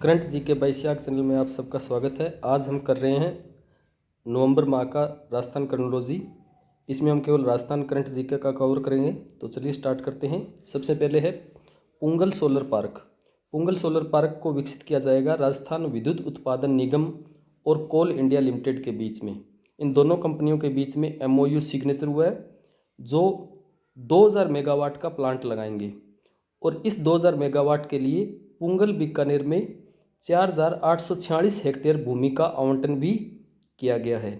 Current GK by Siyag channel में आप सबका स्वागत है। आज हम कर रहे हैं नवंबर माह का राजस्थान क्रॉनोलॉजी। इसमें हम केवल राजस्थान करंट जीके का कवर करेंगे। तो चलिए स्टार्ट करते हैं। सबसे पहले है Pungal solar park. Pungal solar park को विकसित किया जाएगा राजस्थान विद्युत उत्पादन निगम और कोल इंडिया लिमिटेड के बीच में। इन दोनों कंपनियों के बीच में MOU सिग्नेचर हुआ है, जो 2000 मेगावाट का प्लांट लगाएंगे। और इस 2000 मेगावाट के लिए पुंगल बीकानेर में 4846 हेक्टेयर भूमि का आवंटन भी किया गया है।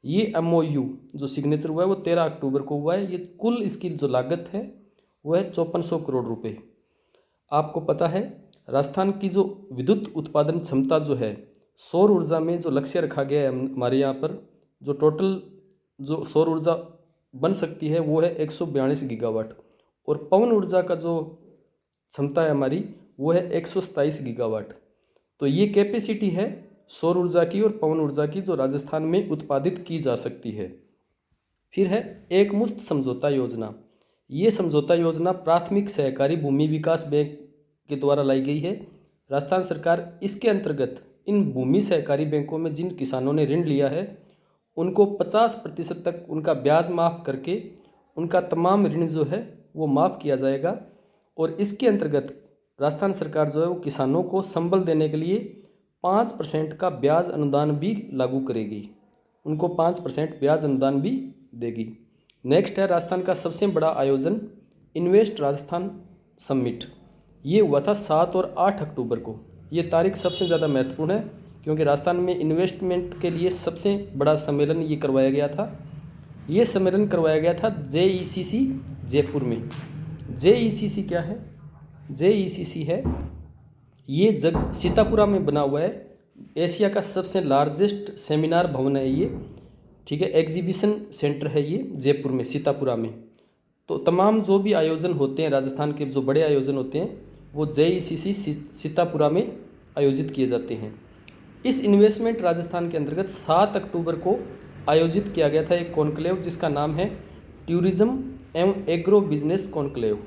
ये MOU जो सिग्नेचर हुआ है वो 13 अक्टूबर को हुआ है। ये कुल इसकी जो लागत है वो है 5400 करोड़ रुपए। आपको पता है राजस्थान की जो विद्युत उत्पादन क्षमता जो है, सौर ऊर्जा में जो लक्ष्य रखा गया है हमारे यहाँ पर, जो टोटल जो सौर ऊर्जा बन सकती है वो है 142 गीगावाट। और पवन ऊर्जा का जो क्षमता है हमारी वो है 127 गीगावाट। तो ये कैपेसिटी है सौर ऊर्जा की और पवन ऊर्जा की जो राजस्थान में उत्पादित की जा सकती है। फिर है एकमुश्त समझौता योजना। ये समझौता योजना प्राथमिक सहकारी भूमि विकास बैंक के द्वारा लाई गई है। राजस्थान सरकार इसके अंतर्गत इन भूमि सहकारी बैंकों में जिन किसानों ने ऋण लिया है उनको 50% तक उनका ब्याज माफ़ करके उनका तमाम ऋण जो है वो माफ़ किया जाएगा। और इसके अंतर्गत राजस्थान सरकार जो है वो किसानों को संबल देने के लिए 5% का ब्याज अनुदान भी लागू करेगी, उनको 5% ब्याज अनुदान भी देगी। नेक्स्ट है राजस्थान का सबसे बड़ा आयोजन इन्वेस्ट राजस्थान समिट। ये हुआ था 7 और 8 अक्टूबर को। ये तारीख सबसे ज़्यादा महत्वपूर्ण है क्योंकि राजस्थान में इन्वेस्टमेंट के लिए सबसे बड़ा सम्मेलन ये करवाया गया था। ये सम्मेलन करवाया गया था JECC जयपुर में। JECC क्या है? JECC है ये सीतापुरा में बना हुआ है। एशिया का सबसे लार्जेस्ट सेमिनार भवन है ये, ठीक है। एग्जीबिशन सेंटर है ये जयपुर में, सीतापुरा में। तो तमाम जो भी आयोजन होते हैं राजस्थान के, जो बड़े आयोजन होते हैं वो JECC सीतापुरा में आयोजित किए जाते हैं। इस इन्वेस्टमेंट राजस्थान के अंतर्गत 7 अक्टूबर को आयोजित किया गया था एक कॉन्क्लेव जिसका नाम है टूरिज्म एवं एग्रो बिजनेस कॉन्क्लेव।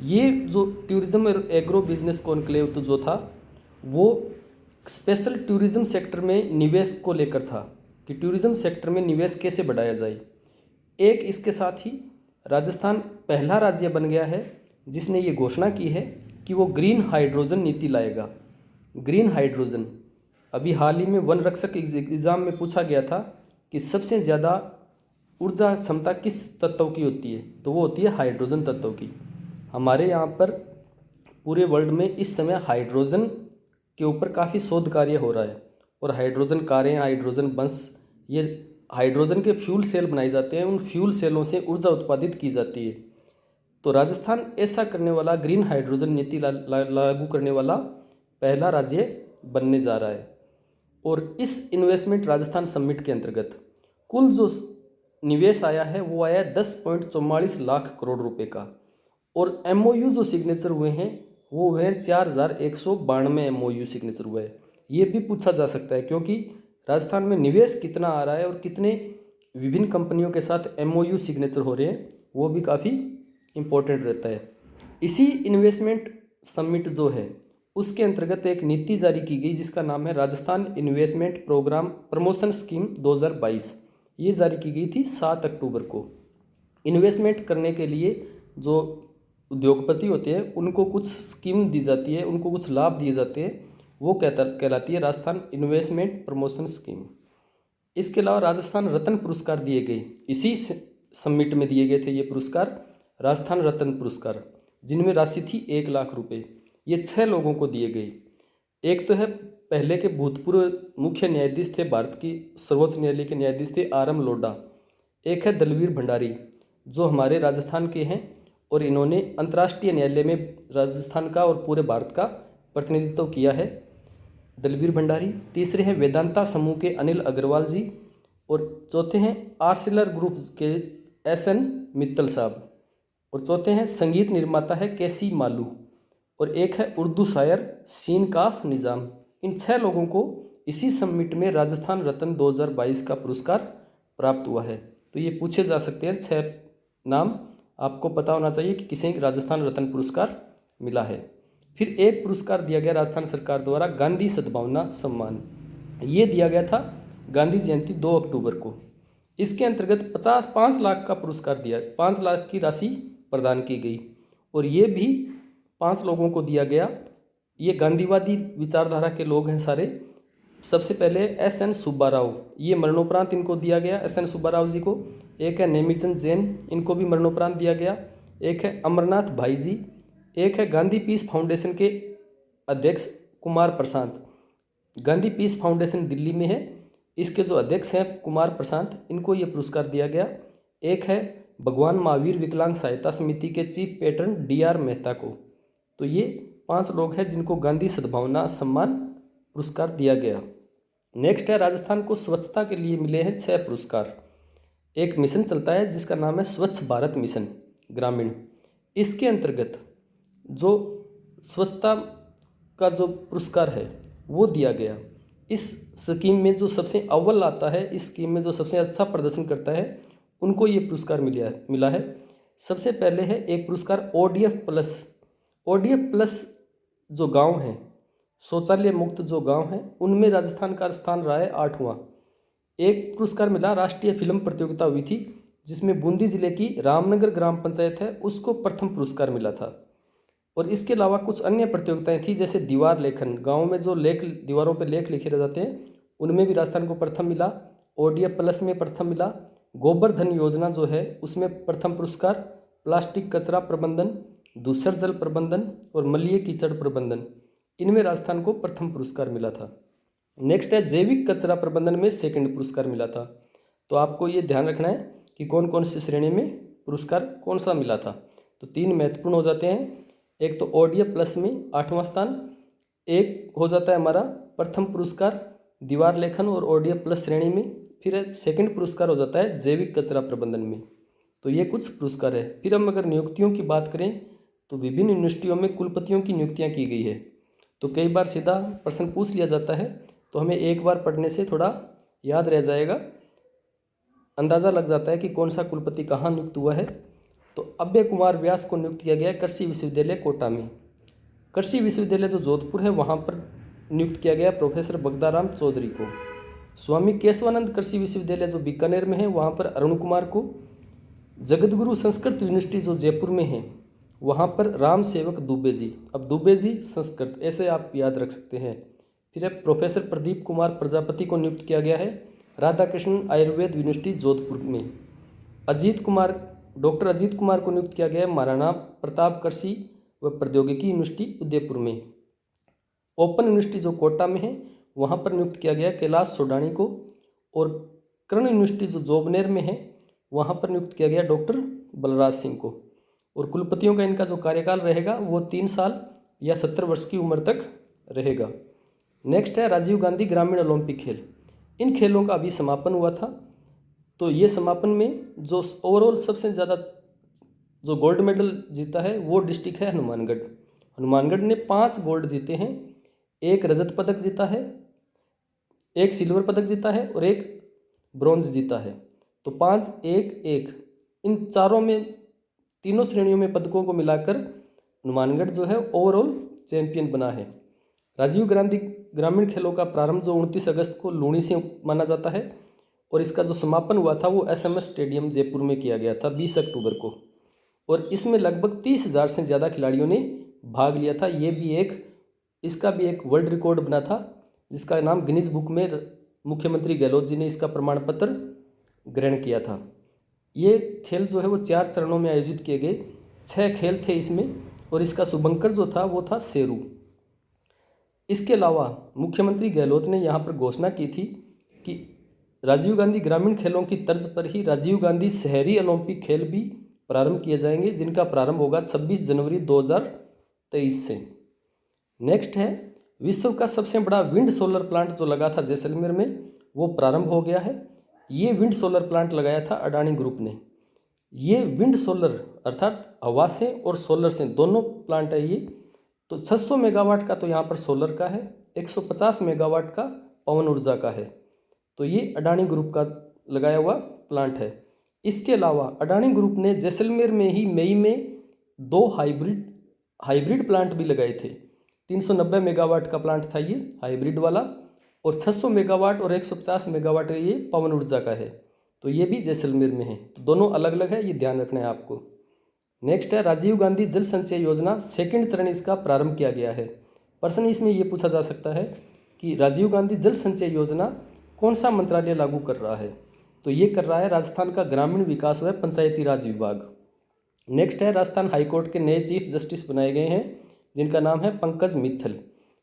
ये जो टूरिज्म और एग्रो बिजनेस कॉन्क्लेव तो जो था वो स्पेशल टूरिज्म सेक्टर में निवेश को लेकर था कि टूरिज्म सेक्टर में निवेश कैसे बढ़ाया जाए। एक इसके साथ ही राजस्थान पहला राज्य बन गया है जिसने ये घोषणा की है कि वो ग्रीन हाइड्रोजन नीति लाएगा। ग्रीन हाइड्रोजन अभी हाल ही में वन रक्षक एग्ज़ाम में पूछा गया था कि सबसे ज़्यादा ऊर्जा क्षमता किस तत्व की होती है, तो वो होती है हाइड्रोजन तत्व की। हमारे यहाँ पर पूरे वर्ल्ड में इस समय हाइड्रोजन के ऊपर काफ़ी शोध कार्य हो रहा है और हाइड्रोजन कारें, हाइड्रोजन बस, ये हाइड्रोजन के फ्यूल सेल बनाए जाते हैं। उन फ्यूल सेलों से ऊर्जा उत्पादित की जाती है। तो राजस्थान ऐसा करने वाला, ग्रीन हाइड्रोजन नीति लागू करने वाला पहला राज्य बनने जा रहा है। और इस इन्वेस्टमेंट राजस्थान समिट के अंतर्गत कुल जो निवेश आया है वो आया है 10.44 लाख करोड़ रुपए का। और MOU जो सिग्नेचर हुए हैं वो हुए 4192 MOU सिग्नेचर हुआ है। ये भी पूछा जा सकता है क्योंकि राजस्थान में निवेश कितना आ रहा है और कितने विभिन्न कंपनियों के साथ MOU सिग्नेचर हो रहे हैं, वो भी काफ़ी इम्पोर्टेंट रहता है। इसी इन्वेस्टमेंट समिट जो है उसके अंतर्गत एक नीति जारी की गई जिसका नाम है Rajasthan investment programme promotion scheme 2022। ये जारी की गई थी 7 अक्टूबर को। इन्वेस्टमेंट करने के लिए जो उद्योगपति होते हैं उनको कुछ स्कीम दी जाती है, उनको कुछ लाभ दिए जाते हैं, वो कहलाती है राजस्थान इन्वेस्टमेंट प्रमोशन स्कीम। इसके अलावा राजस्थान रत्न पुरस्कार दिए गए, इसी समिट में दिए गए थे ये पुरस्कार, राजस्थान रत्न पुरस्कार, जिनमें राशि थी 1 लाख रुपए। ये 6 लोगों को दिए गए। एक तो है पहले के भूतपूर्व मुख्य न्यायाधीश थे, भारत की सर्वोच्च न्यायालय के न्यायाधीश थे RM लोढ़ा। एक है दलवीर भंडारी जो हमारे राजस्थान के हैं और इन्होंने अंतर्राष्ट्रीय न्यायालय में राजस्थान का और पूरे भारत का प्रतिनिधित्व किया है, दलवीर भंडारी। तीसरे हैं वेदांता समूह के अनिल अग्रवाल जी। और चौथे हैं आर्सिलर ग्रुप के SN मित्तल साहब। और चौथे हैं संगीत निर्माता है KC मालू। और एक है उर्दू शायर सीन काफ निज़ाम। इन 6 लोगों को इसी समिट में राजस्थान रत्न 2022 का पुरस्कार प्राप्त हुआ है। तो ये पूछे जा सकते हैं 6 नाम, आपको पता होना चाहिए कि किसे राजस्थान रत्न पुरस्कार मिला है। फिर एक पुरस्कार दिया गया राजस्थान सरकार द्वारा गांधी सद्भावना सम्मान, ये दिया गया था गांधी जयंती 2 अक्टूबर को। इसके अंतर्गत 5 लाख का पुरस्कार दिया, 5 लाख की राशि प्रदान की गई और ये भी 5 लोगों को दिया गया। ये गांधीवादी विचारधारा के लोग हैं सारे। सबसे पहले एस.एन. सुब्बा राव, ये मरणोपरांत इनको दिया गया एस.एन. सुब्बा राव जी को। एक है नेमीचंद जैन, इनको भी मरणोपरांत दिया गया। एक है अमरनाथ भाई जी। एक है गांधी पीस फाउंडेशन के अध्यक्ष कुमार प्रशांत। गांधी पीस फाउंडेशन दिल्ली में है, इसके जो अध्यक्ष हैं कुमार प्रशांत, इनको ये पुरस्कार दिया गया। एक है भगवान महावीर विकलांग सहायता समिति के चीफ पैटर्न D.R. मेहता को। तो ये 5 लोग हैं जिनको गांधी सद्भावना सम्मान पुरस्कार दिया गया। नेक्स्ट है राजस्थान को स्वच्छता के लिए मिले हैं 6 पुरस्कार। एक मिशन चलता है जिसका नाम है स्वच्छ भारत मिशन ग्रामीण। इसके अंतर्गत जो स्वच्छता का जो पुरस्कार है वो दिया गया। इस स्कीम में जो सबसे अव्वल आता है, इस स्कीम में जो सबसे अच्छा प्रदर्शन करता है, उनको ये पुरस्कार मिला है। सबसे पहले है एक पुरस्कार ODF प्लस। ODF प्लस जो गांव हैं, शौचालय मुक्त जो गांव हैं, उनमें राजस्थान का स्थान रहा है 8वां। एक पुरस्कार मिला, राष्ट्रीय फिल्म प्रतियोगिता हुई थी जिसमें बूंदी जिले की रामनगर ग्राम पंचायत है उसको प्रथम पुरस्कार मिला था। और इसके अलावा कुछ अन्य प्रतियोगिताएं थी जैसे दीवार लेखन, गाँव में जो लेख दीवारों पर लेख लिखे जाते हैं उनमें भी राजस्थान को प्रथम मिला। ODF प्लस में प्रथम मिला। गोबर धन योजना जो है उसमें प्रथम पुरस्कार। प्लास्टिक कचरा प्रबंधन, दूषित जल प्रबंधन और मलय कीचड़ प्रबंधन, इनमें राजस्थान को प्रथम पुरस्कार मिला था। नेक्स्ट है जैविक कचरा प्रबंधन में सेकंड पुरस्कार मिला था। तो आपको ये ध्यान रखना है कि कौन कौन सी श्रेणी में पुरस्कार कौन सा मिला था। तो 3 महत्वपूर्ण हो जाते हैं। एक तो ODF प्लस में 8वां स्थान, एक हो जाता है हमारा प्रथम पुरस्कार दीवार लेखन और ODF प्लस श्रेणी में, फिर सेकंड पुरस्कार हो जाता है जैविक कचरा प्रबंधन में। तो ये कुछ पुरस्कार है। फिर हम अगर नियुक्तियों की बात करें तो विभिन्न यूनिवर्सिटियों में कुलपतियों की नियुक्तियाँ की गई है। तो कई बार सीधा प्रश्न पूछ लिया जाता है, तो हमें एक बार पढ़ने से थोड़ा याद रह जाएगा, अंदाज़ा लग जाता है कि कौन सा कुलपति कहाँ नियुक्त हुआ है। तो अभय कुमार व्यास को नियुक्त किया गया है कृषि विश्वविद्यालय कोटा में। कृषि विश्वविद्यालय जो जोधपुर है वहाँ पर नियुक्त किया गया प्रोफेसर बगदाराम चौधरी को। स्वामी केशवानंद कृषि विश्वविद्यालय जो बीकानेर में है वहाँ पर अरुण कुमार को। जगतगुरु संस्कृत यूनिवर्सिटी जो जयपुर में है वहाँ पर राम सेवक दुबे जी। अब दुबे जी संस्कृत ऐसे आप याद रख सकते हैं। फिर प्रोफेसर प्रदीप कुमार प्रजापति को नियुक्त किया गया है राधा कृष्ण आयुर्वेद यूनिवर्सिटी जोधपुर में। डॉक्टर अजीत कुमार को नियुक्त किया गया है महाराणा प्रताप कृषि व प्रौद्योगिकी यूनिवर्सिटी उदयपुर में। ओपन यूनिवर्सिटी जो कोटा में है वहाँ पर नियुक्त किया गया कैलाश सोडानी को। और कर्ण यूनिवर्सिटी जो जोबनेर में है वहाँ पर नियुक्त किया गया डॉक्टर बलराज सिंह को। और कुलपतियों का इनका जो कार्यकाल रहेगा वो 3 साल या 70 वर्ष की उम्र तक रहेगा। नेक्स्ट है राजीव गांधी ग्रामीण ओलंपिक खेल। इन खेलों का अभी समापन हुआ था। तो ये समापन में जो ओवरऑल सबसे ज़्यादा जो गोल्ड मेडल जीता है वो डिस्ट्रिक्ट है हनुमानगढ़। हनुमानगढ़ ने 5 गोल्ड जीते हैं, 1 रजत पदक जीता है, 1 सिल्वर पदक जीता है और 1 ब्रॉन्ज जीता है। तो 5, 1, 1 इन चारों में, तीनों श्रेणियों में पदकों को मिलाकर हनुमानगढ़ जो है ओवरऑल चैंपियन बना है। राजीव गांधी ग्रामीण खेलों का प्रारंभ जो 29 अगस्त को लूणी से माना जाता है और इसका जो समापन हुआ था वो SMS स्टेडियम जयपुर में किया गया था 20 अक्टूबर को। और इसमें लगभग 30,000 से ज़्यादा खिलाड़ियों ने भाग लिया था। इसका भी एक वर्ल्ड रिकॉर्ड बना था जिसका नाम गिनीज बुक में मुख्यमंत्री गहलोत जी ने इसका प्रमाण पत्र ग्रहण किया था। ये खेल जो है वो 4 चरणों में आयोजित किए गए, 6 खेल थे इसमें और इसका शुभंकर जो था वो था शेरू। इसके अलावा मुख्यमंत्री गहलोत ने यहाँ पर घोषणा की थी कि राजीव गांधी ग्रामीण खेलों की तर्ज पर ही राजीव गांधी शहरी ओलंपिक खेल भी प्रारंभ किए जाएंगे जिनका प्रारंभ होगा 26 जनवरी 2023 से। नेक्स्ट है विश्व का सबसे बड़ा विंड सोलर प्लांट जो लगा था जैसलमेर में वो प्रारंभ हो गया है। ये विंड सोलर प्लांट लगाया था अडानी ग्रुप ने। ये विंड सोलर अर्थात हवा से और सोलर से दोनों प्लांट है ये। तो 600 मेगावाट का तो यहाँ पर सोलर का है, 150 मेगावाट का पवन ऊर्जा का है। तो ये अडानी ग्रुप का लगाया हुआ प्लांट है। इसके अलावा अडानी ग्रुप ने जैसलमेर में ही मई में 2 हाइब्रिड प्लांट भी लगाए थे। 390 मेगावाट का प्लांट था ये हाइब्रिड वाला, और 600 मेगावाट और 150 मेगावाट ये पवन ऊर्जा का है। तो ये भी जैसलमेर में है। तो दोनों अलग अलग है, ये ध्यान रखना है आपको। नेक्स्ट है राजीव गांधी जल संचय योजना, सेकंड चरण इसका प्रारंभ किया गया है। प्रश्न इसमें ये पूछा जा सकता है कि राजीव गांधी जल संचय योजना कौन सा मंत्रालय लागू कर रहा है। तो ये कर रहा है राजस्थान का ग्रामीण विकास व पंचायती राज विभाग। नेक्स्ट है राजस्थान हाईकोर्ट के नए चीफ जस्टिस बनाए गए हैं, जिनका नाम है पंकज मित्तल।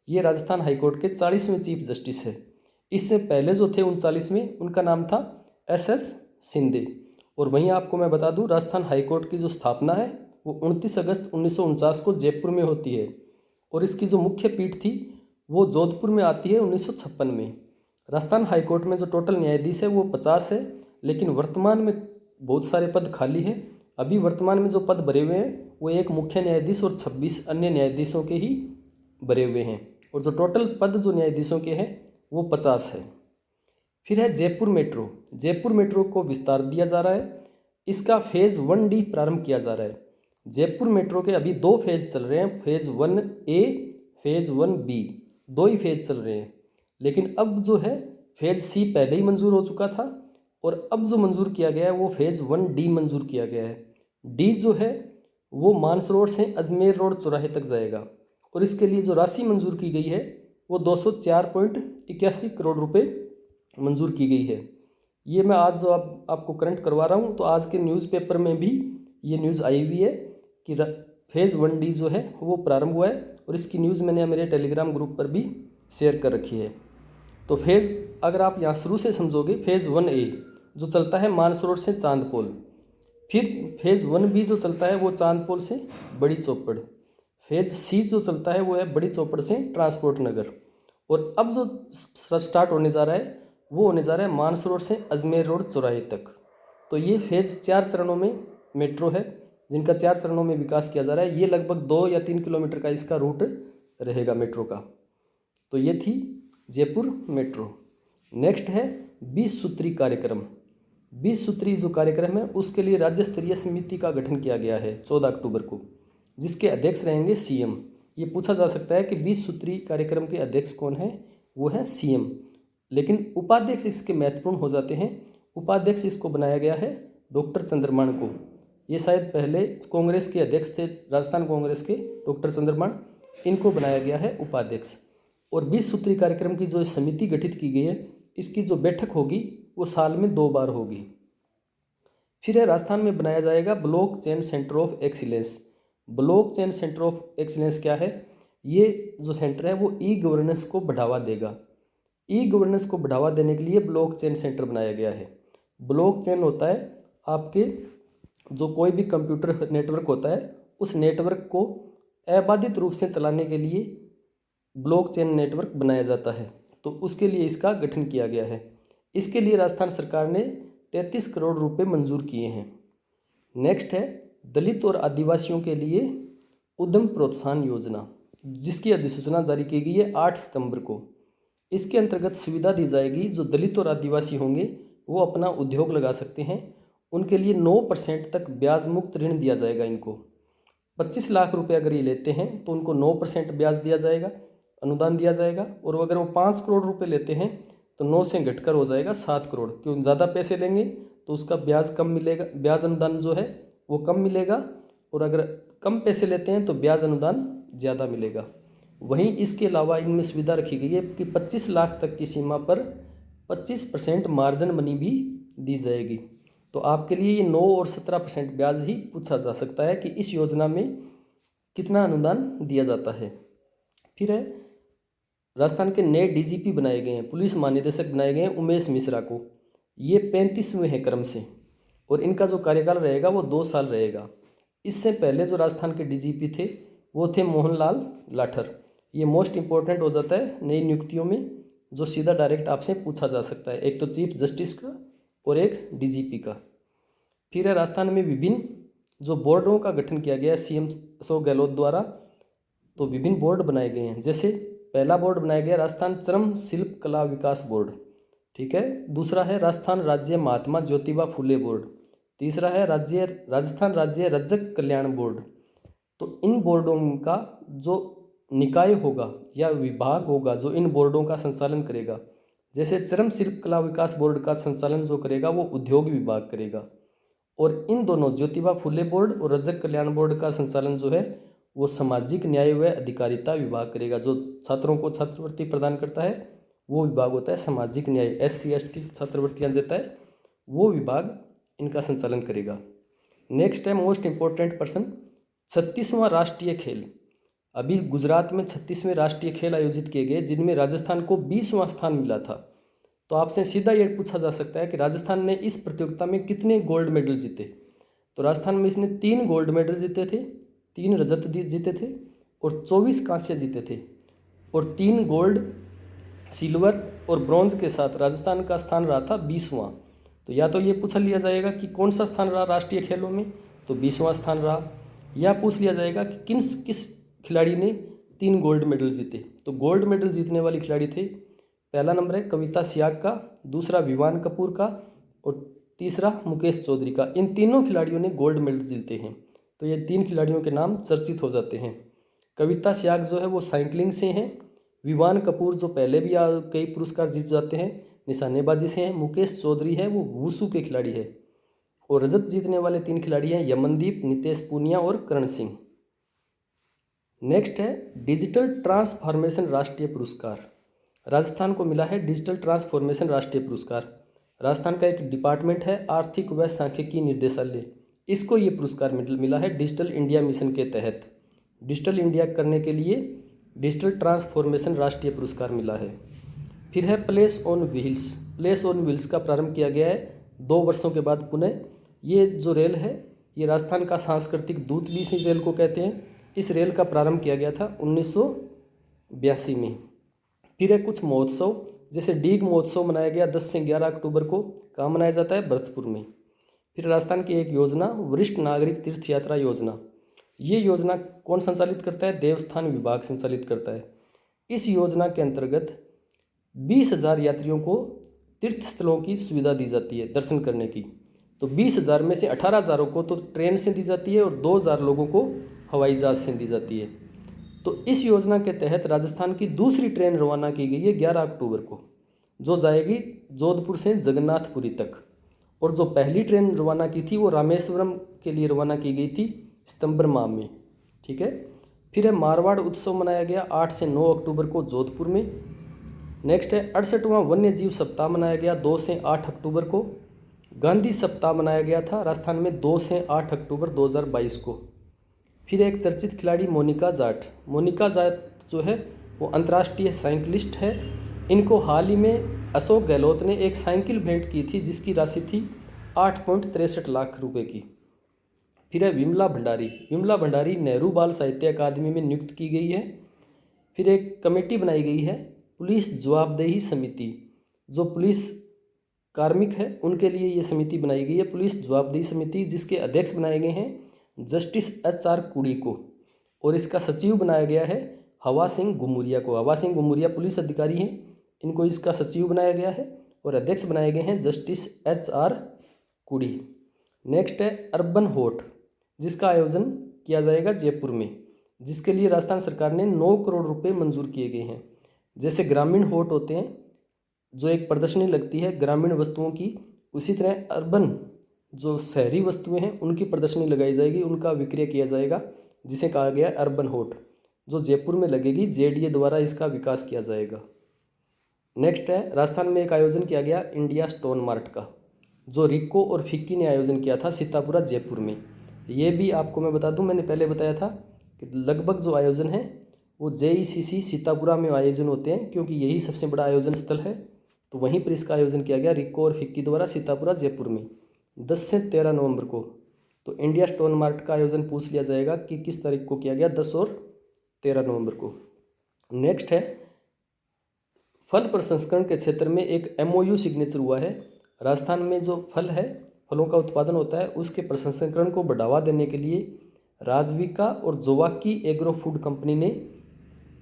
ये राजस्थान हाईकोर्ट के 40वें चीफ जस्टिस है। इससे पहले जो थे 39वें, उनका नाम था SS शिंदे। और वहीं आपको मैं बता दूं, राजस्थान हाईकोर्ट की जो स्थापना है वो 29 अगस्त 1949 को जयपुर में होती है, और इसकी जो मुख्य पीठ थी वो जोधपुर में आती है 1956 में। राजस्थान हाईकोर्ट में जो टोटल न्यायाधीश है वो 50 है, लेकिन वर्तमान में बहुत सारे पद खाली हैं। अभी वर्तमान में जो पद भरे हुए हैं वो एक मुख्य न्यायाधीश और 26 अन्य न्यायाधीशों के ही भरे हुए हैं, और जो टोटल पद जो न्यायाधीशों के हैं वो 50 है। फिर है जयपुर मेट्रो। जयपुर मेट्रो को विस्तार दिया जा रहा है, इसका फेज़ 1D प्रारंभ किया जा रहा है। जयपुर मेट्रो के अभी 2 फेज़ चल रहे हैं, फेज़ 1A, फेज़ 1B, 2 ही फेज़ चल रहे हैं। लेकिन अब जो है फेज़ C पहले ही मंजूर हो चुका था, और अब जो मंजूर किया गया है वो फेज़ 1D मंजूर किया गया है। डी जो है वो मानसरोवर से अजमेर रोड चौराहे तक जाएगा, और इसके लिए जो राशि मंजूर की गई है वो 204.81 करोड़ रुपए मंजूर की गई है। ये मैं आज जो आपको करंट करवा रहा हूँ, तो आज के न्यूज़पेपर में भी ये न्यूज़ आई हुई है कि फेज़ 1D जो है वो प्रारंभ हुआ है, और इसकी न्यूज़ मैंने मेरे टेलीग्राम ग्रुप पर भी शेयर कर रखी है। तो फेज़ अगर आप यहाँ शुरू से समझोगे, फेज़ 1A जो चलता है मानसरोवर से चांदपोल, फिर फेज़ 1B जो चलता है वो चांदपोल से बड़ी चौपड़, फेज़ C जो चलता है वो है बड़ी चौपड़ से ट्रांसपोर्ट नगर, और अब जो स्टार्ट होने जा रहा है वो होने जा रहा है मानसरोवर से अजमेर रोड चौराहे तक। तो ये फेज़ 4 चरणों में मेट्रो है, जिनका 4 चरणों में विकास किया जा रहा है। ये लगभग 2 या 3 किलोमीटर का इसका रूट रहेगा मेट्रो का। तो ये थी जयपुर मेट्रो। नेक्स्ट है 20 सूत्री कार्यक्रम। 20 सूत्री जो कार्यक्रम है उसके लिए राज्य स्तरीय समिति का गठन किया गया है 14 अक्टूबर को, जिसके अध्यक्ष रहेंगे CM। ये पूछा जा सकता है कि 20 सूत्री कार्यक्रम के अध्यक्ष कौन है, वो है CM। लेकिन उपाध्यक्ष इसके महत्वपूर्ण हो जाते हैं। उपाध्यक्ष इसको बनाया गया है डॉक्टर चंद्रमान को। ये शायद पहले कांग्रेस के अध्यक्ष थे, राजस्थान कांग्रेस के डॉक्टर चंद्रमान, इनको बनाया गया है उपाध्यक्ष। और 20 सूत्री कार्यक्रम की जो समिति गठित की गई है, इसकी जो बैठक होगी वो साल में 2 बार होगी। फिर है राजस्थान में बनाया जाएगा block chain centre of excellence. Block chain centre of excellence क्या है? ये जो सेंटर है वो ई गवर्नेंस को बढ़ावा देगा। ई गवर्नेंस को बढ़ावा देने के लिए ब्लॉक चेन सेंटर बनाया गया है। ब्लॉक चेन होता है आपके जो कोई भी कंप्यूटर नेटवर्क होता है, उस नेटवर्क को अबाधित रूप से चलाने के लिए ब्लॉक चेन नेटवर्क बनाया जाता है। तो उसके लिए इसका गठन किया गया है। इसके लिए राजस्थान सरकार ने 33 करोड़ रुपए मंजूर किए हैं। नेक्स्ट है दलित और आदिवासियों के लिए उद्यम प्रोत्साहन योजना, जिसकी अधिसूचना जारी की गई है 8 सितंबर को। इसके अंतर्गत सुविधा दी जाएगी, जो दलित और आदिवासी होंगे वो अपना उद्योग लगा सकते हैं। उनके लिए 9% तक ब्याज मुक्त ऋण दिया जाएगा। इनको 25 लाख रुपए अगर ये लेते हैं तो उनको 9% ब्याज दिया जाएगा, अनुदान दिया जाएगा। और अगर वो 5 करोड़ रुपए लेते हैं तो 9 से घटकर हो जाएगा 7 करोड़। क्यों? ज़्यादा पैसे लेंगे तो उसका ब्याज कम मिलेगा, ब्याज अनुदान जो है वो कम मिलेगा, और अगर कम पैसे लेते हैं तो ब्याज अनुदान ज़्यादा मिलेगा। वहीं इसके अलावा इनमें सुविधा रखी गई है कि 25 लाख तक की सीमा पर 25% मार्जिन मनी भी दी जाएगी। तो आपके लिए ये 9 और 17% ब्याज ही पूछा जा सकता है कि इस योजना में कितना अनुदान दिया जाता है। फिर है राजस्थान के नए DGP बनाए गए हैं, पुलिस महानिदेशक बनाए गए हैं उमेश मिश्रा को। ये 35वें हैं क्रम से, और इनका जो कार्यकाल रहेगा वो 2 साल रहेगा। इससे पहले जो राजस्थान के DGP थे वो थे मोहनलाल लाठर। ये मोस्ट इंपॉर्टेंट हो जाता है नई नियुक्तियों में, जो सीधा डायरेक्ट आपसे पूछा जा सकता है, एक तो चीफ जस्टिस का और एक DGP का। फिर है राजस्थान में विभिन्न जो बोर्डों का गठन किया गया है CM अशोक गहलोत द्वारा। तो विभिन्न बोर्ड बनाए गए हैं, जैसे पहला बोर्ड बनाया गया राजस्थान चरम शिल्प कला विकास बोर्ड, ठीक है। दूसरा है राजस्थान राज्य महात्मा ज्योतिबा फुले बोर्ड। तीसरा है राजस्थान राज्य रजक कल्याण बोर्ड। तो इन बोर्डों का जो निकाय होगा या विभाग होगा जो इन बोर्डों का संचालन करेगा। जैसे चरम शिल्प कला विकास बोर्ड का संचालन जो करेगा वो उद्योग विभाग करेगा, और इन दोनों ज्योतिबा फुले बोर्ड और रजक कल्याण बोर्ड का संचालन जो है वो सामाजिक न्याय व अधिकारिता विभाग करेगा। जो छात्रों को छात्रवृत्ति प्रदान करता है वो विभाग होता है सामाजिक न्याय, SC ST छात्रवृत्तियाँ देता है वो विभाग इनका संचालन करेगा। नेक्स्ट है मोस्ट इम्पोर्टेंट पर्सन, 36वां राष्ट्रीय खेल। अभी गुजरात में 36वें राष्ट्रीय खेल आयोजित किए गए जिनमें राजस्थान को 20वां स्थान मिला था। तो आपसे सीधा ये पूछा जा सकता है कि राजस्थान ने इस प्रतियोगिता में कितने गोल्ड मेडल जीते। तो राजस्थान में इसने 3 गोल्ड मेडल जीते थे, 3 रजत जीते थे और 24 कांस्य जीते थे, और 3 गोल्ड, सिल्वर और ब्रॉन्ज के साथ राजस्थान का स्थान रहा था 20वां। तो या तो ये पूछ लिया जाएगा कि कौन सा स्थान रहा राष्ट्रीय खेलों में, तो 20वां स्थान रहा, या पूछ लिया जाएगा कि किस खिलाड़ी ने 3 गोल्ड मेडल जीते। तो गोल्ड मेडल जीतने वाले खिलाड़ी थे, पहला नंबर है कविता सियाग का, दूसरा विवान कपूर का और तीसरा मुकेश चौधरी का। इन तीनों खिलाड़ियों ने गोल्ड मेडल जीते हैं। तो ये 3 खिलाड़ियों के नाम चर्चित हो जाते हैं। कविता सियाग जो है वो साइकिलिंग से हैं, विवान कपूर जो पहले भी कई पुरस्कार जीत जाते हैं निशानेबाजी से हैं, मुकेश चौधरी है वो वुशु के खिलाड़ी है, और रजत जीतने वाले 3 खिलाड़ी हैं यमनदीप, नितेश पूनिया और करण सिंह। नेक्स्ट है डिजिटल ट्रांसफॉर्मेशन राष्ट्रीय पुरस्कार। राजस्थान को मिला है डिजिटल ट्रांसफॉर्मेशन राष्ट्रीय पुरस्कार। राजस्थान का एक डिपार्टमेंट है आर्थिक व सांख्यिकी निर्देशालय, इसको ये पुरस्कार मिला है डिजिटल इंडिया मिशन के तहत। डिजिटल इंडिया करने के लिए डिजिटल ट्रांसफॉर्मेशन राष्ट्रीय पुरस्कार मिला है। फिर है place on wheels. Place on wheels का प्रारंभ किया गया है 2 वर्षों के बाद पुनः। ये जो रेल है ये राजस्थान का सांस्कृतिक दूत भी इस रेल को कहते हैं। इस रेल का प्रारंभ किया गया था 1982 में। फिर है कुछ महोत्सव, जैसे डीग महोत्सव मनाया गया 10 से 11 अक्टूबर को। कहाँ मनाया जाता है? भरतपुर में। फिर राजस्थान की एक योजना वरिष्ठ नागरिक तीर्थ यात्रा योजना, ये योजना कौन संचालित करता है? देवस्थान विभाग संचालित करता है। इस योजना के अंतर्गत 20,000 यात्रियों को तीर्थ स्थलों की सुविधा दी जाती है दर्शन करने की। तो 20,000 में से 18,000 को तो ट्रेन से दी जाती है और 2,000 लोगों को हवाई जहाज से दी जाती है। तो इस योजना के तहत राजस्थान की दूसरी ट्रेन रवाना की गई है 11 अक्टूबर को, जो जाएगी जोधपुर से जगन्नाथपुरी तक। और जो पहली ट्रेन रवाना की थी वो रामेश्वरम के लिए रवाना की गई थी सितंबर माह में। ठीक है। फिर है मारवाड़ उत्सव मनाया गया 8 से 9 अक्टूबर को जोधपुर में। नेक्स्ट है 68वां वन्य जीव सप्ताह मनाया गया 2 से 8 अक्टूबर को। गांधी सप्ताह मनाया गया था राजस्थान में 2 से 8 अक्टूबर 2022 को। फिर एक चर्चित खिलाड़ी मोनिका जाट। मोनिका जाट जो है वो अंतर्राष्ट्रीय साइकिलिस्ट है। इनको हाल ही में अशोक गहलोत ने एक साइकिल भेंट की थी जिसकी राशि थी 8.63 लाख रुपए की। फिर है विमला भंडारी। विमला भंडारी नेहरू बाल साहित्य अकादमी में नियुक्त की गई है। फिर एक कमेटी बनाई गई है पुलिस जवाबदेही समिति। जो पुलिस कार्मिक है उनके लिए ये समिति बनाई गई है पुलिस जवाबदेही समिति, जिसके अध्यक्ष बनाए गए हैं जस्टिस HR कुड़ी को, और इसका सचिव बनाया गया है हवा सिंह गुमुरिया को। हवा सिंह गुमुरिया पुलिस अधिकारी हैं, इनको इसका सचिव बनाया गया है, और अध्यक्ष बनाए गए हैं जस्टिस HR कुड़ी। नेक्स्ट है अर्बन होट, जिसका आयोजन किया जाएगा जयपुर में, जिसके लिए राजस्थान सरकार ने 9 करोड़ रुपए मंजूर किए गए हैं। जैसे ग्रामीण होट होते हैं जो एक प्रदर्शनी लगती है ग्रामीण वस्तुओं की, उसी तरह अर्बन जो शहरी वस्तुएं हैं उनकी प्रदर्शनी लगाई जाएगी, उनका विक्रय किया जाएगा, जिसे कहा गया है अर्बन होट, जो जयपुर में लगेगी। JDA द्वारा इसका विकास किया जाएगा। नेक्स्ट है राजस्थान में एक आयोजन किया गया इंडिया स्टोन मार्ट का, जो रिको और फिक्की ने आयोजन किया था सीतापुरा जयपुर में। ये भी आपको मैं बता दूं, मैंने पहले बताया था कि लगभग जो आयोजन है वो JECC सीतापुरा में आयोजन होते हैं, क्योंकि यही सबसे बड़ा आयोजन स्थल है। तो वहीं पर इसका आयोजन किया गया रिको और फिक्की द्वारा सीतापुरा जयपुर में 10 से 13 नवंबर को। तो इंडिया स्टोन मार्ट का आयोजन पूछ लिया जाएगा कि किस तारीख को किया गया, 10 और 13 नवंबर को। नेक्स्ट है फल प्रसंस्करण के क्षेत्र में एक MOU सिग्नेचर हुआ है। राजस्थान में जो फल है, फलों का उत्पादन होता है, उसके प्रसंस्करण को बढ़ावा देने के लिए राजविका और जोवाकी एग्रो फूड कंपनी ने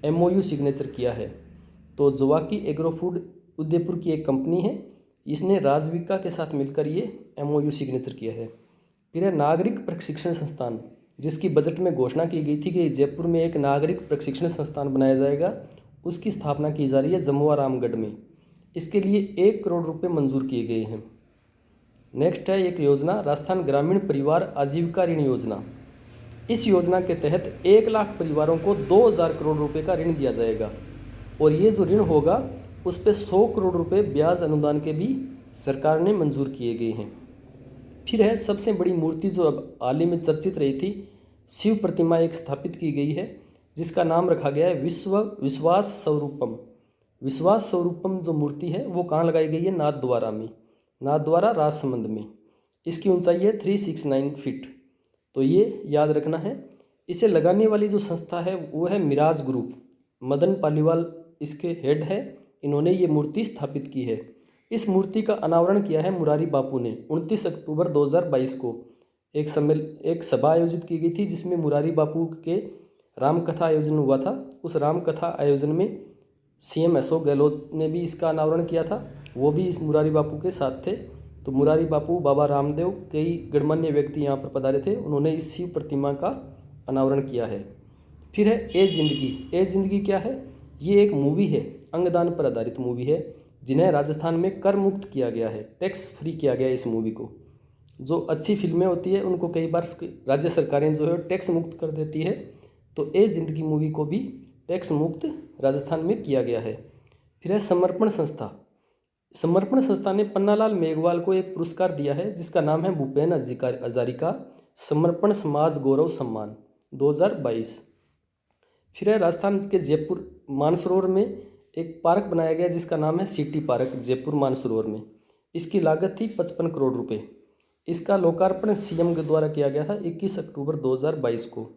MOU सिग्नेचर किया है। तो जोवाकी एग्रो फूड उदयपुर की एक कंपनी है, इसने राजविका के साथ मिलकर ये MOU सिग्नेचर किया है। फिर है नागरिक प्रशिक्षण संस्थान। जिसकी बजट में घोषणा की गई थी कि जयपुर में एक नागरिक प्रशिक्षण संस्थान बनाया जाएगा, उसकी स्थापना की जा रही है जमुआ रामगढ़ में। इसके लिए 1 करोड़ रुपए मंजूर किए गए हैं। नेक्स्ट है एक योजना, राजस्थान ग्रामीण परिवार आजीविका ऋण योजना। इस योजना के तहत 1 लाख परिवारों को 2000 करोड़ रुपए का ऋण दिया जाएगा और ये जो ऋण होगा उस पर 100 करोड़ रुपए ब्याज अनुदान के भी सरकार ने मंजूर किए गए हैं। फिर है सबसे बड़ी मूर्ति जो अब हाल ही में चर्चित रही थी, शिव प्रतिमा एक स्थापित की गई है जिसका नाम रखा गया है विश्वास स्वरूपम। विश्वास स्वरूपम जो मूर्ति है वो कहाँ लगाई गई है? नाथद्वारा में, नाथद्वारा राजसमंद में। इसकी ऊंचाई है 369 फीट। तो ये याद रखना है। इसे लगाने वाली जो संस्था है वो है मिराज ग्रुप। मदन पालीवाल इसके हेड है, इन्होंने ये मूर्ति स्थापित की है। इस मूर्ति का अनावरण किया है मुरारी बापू ने 29 अक्टूबर 2022 को। एक सभा आयोजित की गई थी जिसमें मुरारी बापू के रामकथा आयोजन हुआ था। उस रामकथा आयोजन में सीएम अशोक गहलोत ने भी इसका अनावरण किया था, वो भी इस मुरारी बापू के साथ थे। तो मुरारी बापू, बाबा रामदेव, कई गणमान्य व्यक्ति यहाँ पर पधारे थे, उन्होंने इस शिव प्रतिमा का अनावरण किया है। फिर है ए जिंदगी। ए जिंदगी क्या है? ये एक मूवी है, अंगदान पर आधारित मूवी है, जिन्हें राजस्थान में कर मुक्त किया गया है, टैक्स फ्री किया गया है इस मूवी को। जो अच्छी फिल्में होती है उनको कई बार राज्य सरकारें जो है टैक्स मुक्त कर देती है, तो ए जिंदगी मूवी को भी टैक्स मुक्त राजस्थान में किया गया है। फिर है समर्पण संस्था। समर्पण संस्था ने पन्नालाल मेघवाल को एक पुरस्कार दिया है जिसका नाम है भूपेन हजारिका समर्पण समाज गौरव सम्मान 2022। फिर है राजस्थान के जयपुर मानसरोवर में एक पार्क बनाया गया जिसका नाम है सिटी पार्क जयपुर मानसरोवर में। इसकी लागत थी 55 करोड़ रुपए। इसका लोकार्पण सीएम के द्वारा किया गया था 21 अक्टूबर 2022 को।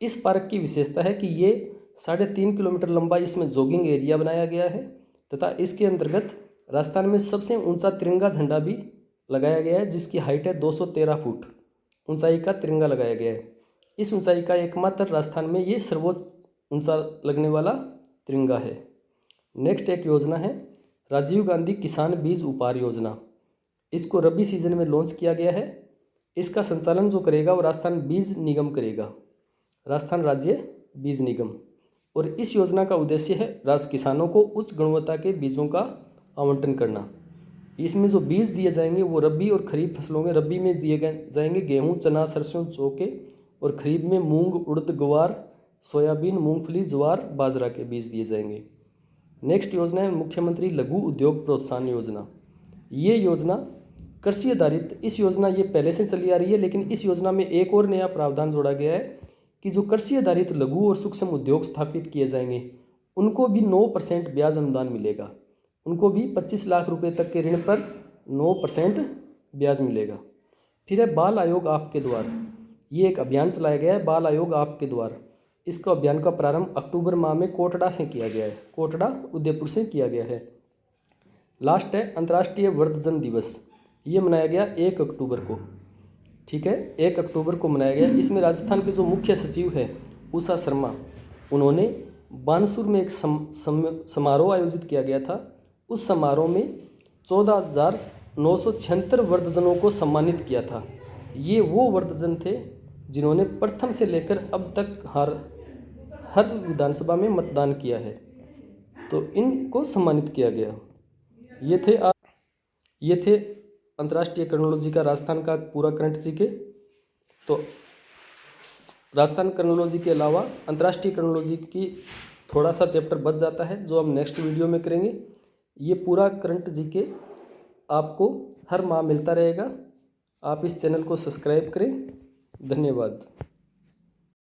इस पार्क की विशेषता है कि ये 3.5 किलोमीटर लंबा इसमें जॉगिंग एरिया बनाया गया है तथा इसके अंतर्गत राजस्थान में सबसे ऊंचा तिरंगा झंडा भी लगाया गया है जिसकी हाइट है 213 फुट ऊंचाई का तिरंगा लगाया गया है। इस ऊंचाई का एकमात्र राजस्थान में ये सर्वोच्च ऊंचा लगने वाला तिरंगा है। नेक्स्ट एक योजना है राजीव गांधी किसान बीज उपहार योजना। इसको रबी सीजन में लॉन्च किया गया है। इसका संचालन जो करेगा वो राजस्थान बीज निगम करेगा, राजस्थान राज्य बीज निगम। और इस योजना का उद्देश्य है किसानों को उच्च गुणवत्ता के बीजों का आवंटन करना। इसमें जो बीज दिए जाएंगे वो रबी और खरीफ फसलों में, रबी में दिए जाएंगे गेहूं, चना, सरसों, चौके, और खरीफ में मूंग, उड़द, ग्वार, सोयाबीन, मूंगफली, ज्वार, बाजरा के बीज दिए जाएंगे। नेक्स्ट योजना है मुख्यमंत्री लघु उद्योग प्रोत्साहन योजना। ये योजना कृषि आधारित, इस योजना ये पहले से चली आ रही है, लेकिन इस योजना में एक और नया प्रावधान जोड़ा गया है कि जो कृषि आधारित लघु और सूक्ष्म उद्योग स्थापित किए जाएंगे उनको भी 9% ब्याज अनुदान मिलेगा। उनको भी 25 लाख रुपए तक के ऋण पर 9% ब्याज मिलेगा। फिर है बाल आयोग आपके द्वार। ये एक अभियान चलाया गया है, बाल आयोग आपके द्वार। इसका अभियान का प्रारंभ अक्टूबर माह में कोटड़ा से किया गया है, कोटड़ा उदयपुर से किया गया है। लास्ट है अंतर्राष्ट्रीय वृद्धजन दिवस। ये मनाया गया 1 अक्टूबर को, ठीक है, 1 अक्टूबर को मनाया गया। इसमें राजस्थान के जो मुख्य सचिव है उषा शर्मा, उन्होंने बानसूर में एक समारोह आयोजित किया गया था। उस समारोह में 14,976 वृद्धजनों को सम्मानित किया था। ये वो वृद्धजन थे जिन्होंने प्रथम से लेकर अब तक हर विधानसभा में मतदान किया है, तो इनको सम्मानित किया गया। ये थे अंतर्राष्ट्रीय क्रोनोलॉजी का राजस्थान का पूरा करंट जीके। तो राजस्थान क्रोनोलॉजी के अलावा अंतर्राष्ट्रीय क्रोनोलॉजी की थोड़ा सा चैप्टर बच जाता है जो हम नेक्स्ट वीडियो में करेंगे। ये पूरा करंट जीके आपको हर माह मिलता रहेगा। आप इस चैनल को सब्सक्राइब करें। धन्यवाद।